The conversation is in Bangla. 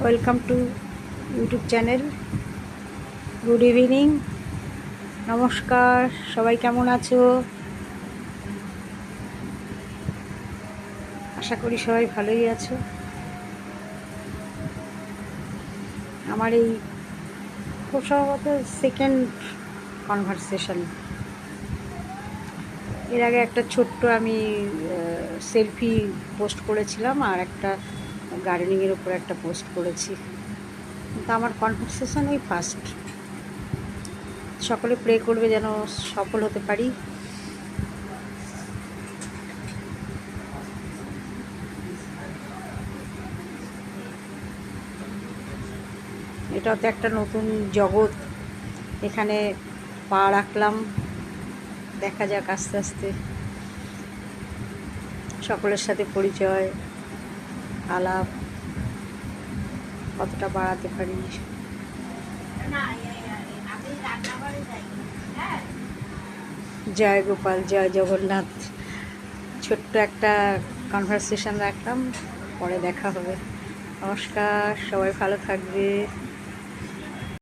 Welcome to YouTube channel. Good evening, নমস্কার। সবাই কেমন আছো? আশা করি সবাই ভালোই আছো। আমার এই খুব সম্ভবত সেকেন্ড কনভারসেশন। এর আগে একটা ছোট্ট আমি সেলফি পোস্ট করেছিলাম, আর একটা গার্ডেনিংয়ের উপর একটা পোস্ট করেছি। কিন্তু আমার কনভারসেশন এই ফার্স্ট। সকলে প্রে করবে যেন সফল হতে পারি। এটা তো একটা নতুন জগৎ, এখানে পা রাখলাম। দেখা যাক আস্তে আস্তে সকলের সাথে পরিচয়, আলাপ কতটা বাড়াতে পারি। জয় গোপাল, জয় জগন্নাথ। ছোট্ট একটা কনভারসেশন রাখলাম, পরে দেখা হবে। নমস্কার, সবাই ভালো থাকবে।